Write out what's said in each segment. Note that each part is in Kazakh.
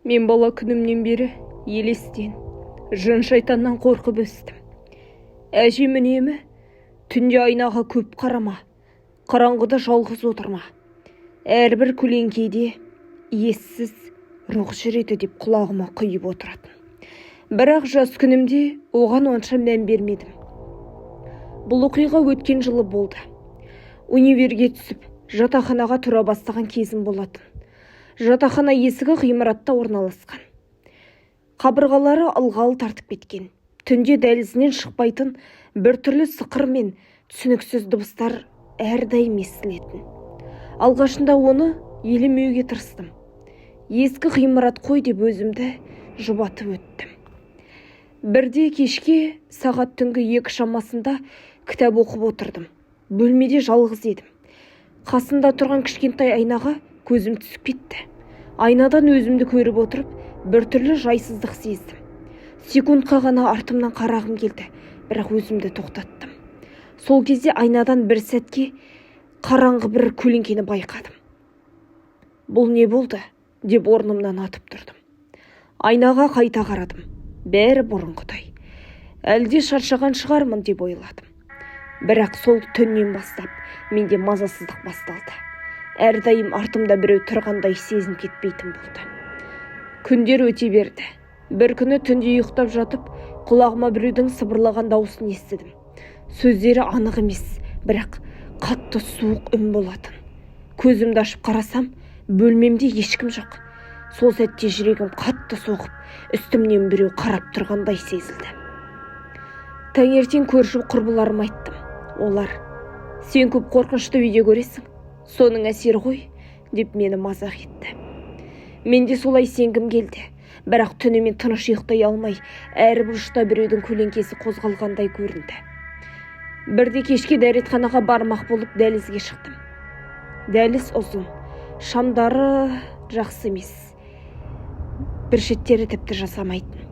Мен бала күнімнен бері елестен, жын шайтаннан қорқып өстім. Әжем үнемі түнде айнаға көп қарама, қараңғыда жалғыз отырма. Әрбір көлеңкеде ессіз рух жүреді деп құлағыма құйып отыратын. Бірақ жас күнімде оған онша мән бермедім. Бұл оқиға өткен жылы болды. Универге түсіп, жатақханаға тұра бастаған кезім болатын. Жатақхана есігі ғимаратта орналасқан. Қабырғалары ылғал тартып кеткен. Түнде дәлізінен шықпайтын біртүрлі сықыр мен түсініксіз дыбыстар әрдайым естілетін. Алғашында оны елемеуге тырыстым. Ескі ғимарат қой деп өзімді жұбатып өттім. Бірде кешке сағат түнгі 2 шамасында кітап оқып отырдым. Бөлмеде жалғыз едім. Қасында тұрған кішкентай айнаға көзім түсіп кетті. Айнадан өзімді көріп отырып, біртүрлі жайсыздық сездім. Секундқа ғана артымнан қарағым келді, бірақ өзімді тоқтаттым. Сол кезде айнадан бір сәтке қараңғы бір көлеңкені байқадым. Бұл не болды деп орнымнан атып тұрдым. Айнаға қайта қарадым. Бәрі бұрынғыдай. Әлде шаршаған шығармын деп ойладым. Бірақ сол түннен бастап менде мазасыздық басталды. Әрдайым артымда біреу тұрғандай сезім кетпейтін болды. Күндер өте берді. Бір күні түнде ұйықтап жатып, құлағыма біреудің сыбырлаған дауысын естідім. Сөздері анық емес, бірақ қатты суық үн болатын. Көзімді ашып қарасам, бөлмемде ешкім жоқ. Сол сәтте жүрегім қатты соғып, үстімнен біреу қарап тұрғандай сезілді. Таңертең көрші құрбыларыма айттым. Олар: "Сен көп қорқынышты видео көресің, соның әсері ғой", деп мені мазақ етті. Менде солай сенгім келді, бірақ түнімен тыныш ұйықтай алмай, әр бұрышта біреудің көлеңкесі қозғалғандай көрінді. Бірде кешке дәретханаға бармақ болып дәлізге шықтым. Дәліз ұзын, шамдары жақсы емес, бір шеттері тіпті жасамайтын.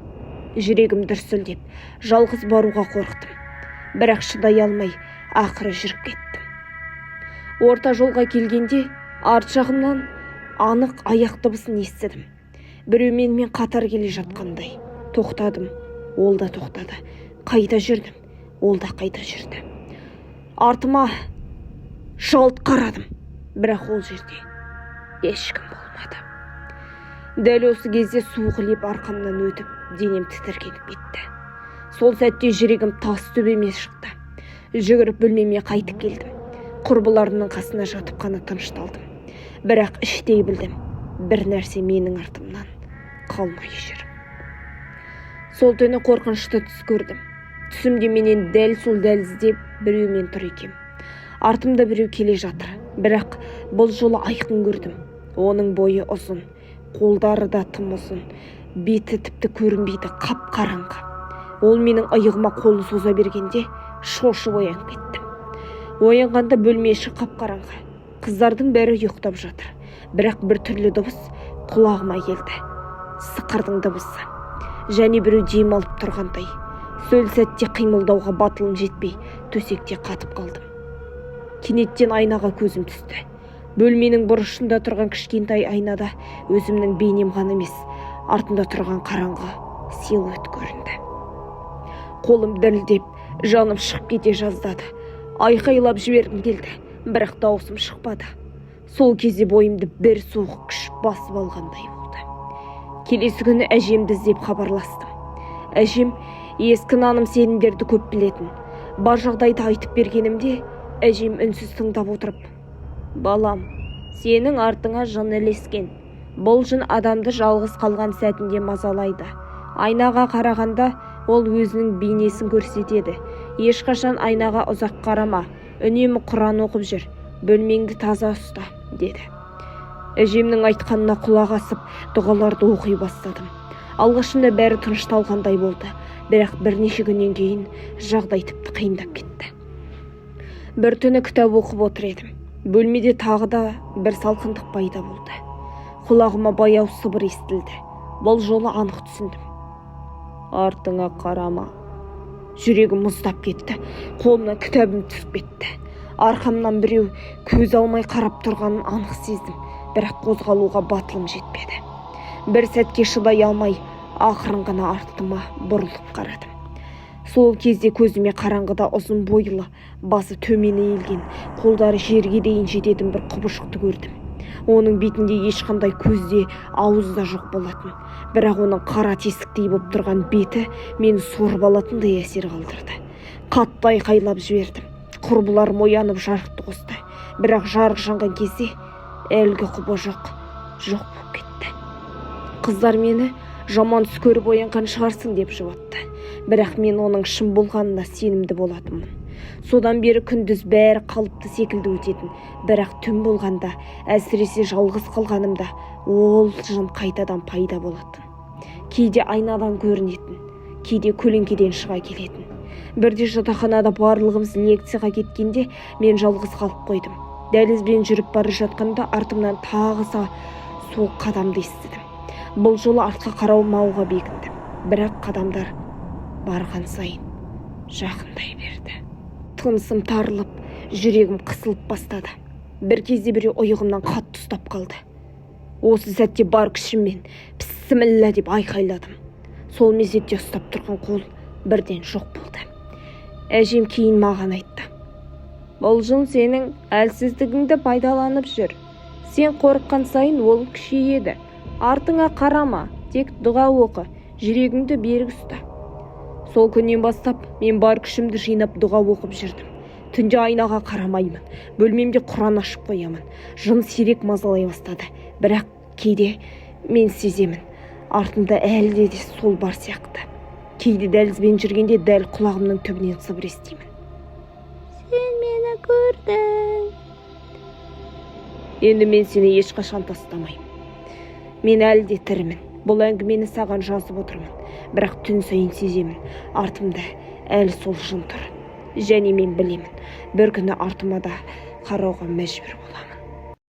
Жүрегім дүрсілдеп, жалғыз баруға қорықтым. Бірақ шыдай алмай, ақыры жүріп кеттім. Орта жолға келгенде арт жағымнан анық аяқ дыбысын естідім. Біреу менімен қатар келе жатқандай. Тоқтадым, ол да тоқтады. Қайда жүрдім, ол да қайда жүрді. Артыма жалт қарадым, бірақ ол жерде ешкім болмады. Дәл осы кезде суық леп арқамнан өтіп, денем тітіркеніп кетті. Сол сәтте жүрегім тас төбеме шықты. Жүгіріп бөлмеме қайтып келдім. Құрбыларымның қасына жатып қана тынышталдым. Бірақ іштей білдім, бір нәрсе менің артымнан қалмай жүр. Сол түні қорқынышты түс көрдім. Түсімде менен дәл сол дәлізде біреумен тұр екем. Артымда біреу келе жатыр, бірақ бұл жолы айқын көрдім. Оның бойы ұзын, қолдары да тым ұзын, беті тіпті көрінбейді, қап-қараңғы. Ол менің иығыма қолын соза бергенде шошып оянып кеттім. Оянғанда бөлме іші қап-қараңғы. Қыздардың бәрі ұйықтап жатыр, бірақ бір түрлі дыбыс құлағыма келді. Сықырдың дыбысы. Және біреу дем алып тұрғандай. Сол сәтте қимылдауға батылым жетпей, төсекте қатып қалдым. Кенеттен айнаға көзім түсті. Бөлменің бұрышында тұрған кішкентай айнада өзімнің бейнем ғана емес, артында тұрған қараңғы силуэт көрінді. Қолым дірілдеп, жаным шығып кете жаздады. Айқайлап жібергім келді, бірақ дауысым шықпады. Сол кезде бойымды бір суық күш басып алғандай болды. Келесі күні әжемді іздеп хабарластым. Әжем ескі наным сенімдерді көп білетін. Бар жағдайды айтып бергенімде, әжем үнсіз тыңдап отырып: "Балам, сенің артыңа жын ілескен. Бұл жын адамды жалғыз қалған сәтінде мазалайды. Айнаға қарағанда ол өзінің бейнесін көрсетеді. Ешқашан айнаға ұзақ қарама, үнемі Құран оқып жүр, бөлмеңді таза ұста", деді. Әжемнің айтқанына құлақ асып, дұғаларды оқи бастадым. Алғашында бәрі тынышталғандай болды, бірақ бірнеше күннен кейін жағдай тіпті қиындап кетті. Бір түні кітап оқып отыр едім. Бөлмеде тағы да бір салқындық пайда болды. Құлағыма баяу сыбыр естілді. Бұл жолы анық түсіндім. "Артыңа қарама". Жүрегім мұздап кетті. Қолымнан кітабым түсіп кетті. Арқамнан біреу көз алмай қарап тұрғанын анық сездім, бірақ қозғалуға батылым жетпеді. Бір сәтке шыдай алмай ақырын ғана артыма бұрылып қарадым. Сол кезде көзіме қараңғыда ұзын бойлы, басы төмен иілген, қолдары жерге дейін жететін бір құбыжықты көрдім. Оның бетінде ешқандай көзде, ауызда жоқ болатын. Бірақ оның қара тесіктей боп тұрған беті мені сорып алатындай әсер қалдырды. Қатты айқайлап жібердім. Құрбыларым оянып жарықты қосты. Бірақ жарық жанған кезде әлгі құбыжық жоқ болып кетті. Қыздар мені жаман түс көріп оянған шығарсың деп жұбатты. Бірақ мен оның шын болғанына сенімді болатынмын. Содан бері күндіз бәрі қалыпты секілді өтетін. Бірақ түн болғанда, әсіресе жалғыз қалғанымда, ол жын қайтадан пайда болатын. Кейде айнадан көрінетін, кейде көлеңкеден шыға келетін. Бірде жатақханада барлығымыз лекцияға кеткенде мен жалғыз қалып қойдым. Дәлізбен жүріп бара жатқанда артымнан тағы суық қадамды естідім. Бұл жолы артқа қарамауға бекіндім. Бірақ қадамдар барған сайын жақындай берді. Тынысым тарылып, жүрегім қысылып бастады. Бір кезде біреу иығымнан қатты ұстап қалды. Осы сәтте бар күшіммен «Бісміллә» деп айқайладым. Сол мезетте ұстап тұрған қол бірден жоқ болды. Әжем кейін маған айтты: «Бұл жын сенің әлсіздігіңді пайдаланып жүр. Сен қорыққан сайын ол күшейеді. Артыңа қарама, тек дұға оқы, жүрегіңді берік ұста». Сол күннен бастап мен бар күшімді жинап дұға оқып жүрдім. Түнде айнаға қарамаймын, бөлмемде Құран ашып қоямын. Жын сирек мазалай бастады. Бірақ кейде мен сеземін, артымда әлде де сол бар сияқты. Кейде дәлізбен жүргенде дәл құлағымның түбінен сыбыр естимін: «Сен мені көрдің». Енді мен сені ешқашан тастамаймын. Мен әлі де тірімін. Бұл әңгімені саған жазып отырмын. Бірақ түн сайын сеземін, артымда әлі сол жын тұр. Және мен білемін, бір күні артыма да қарауға мәжбүр боламын.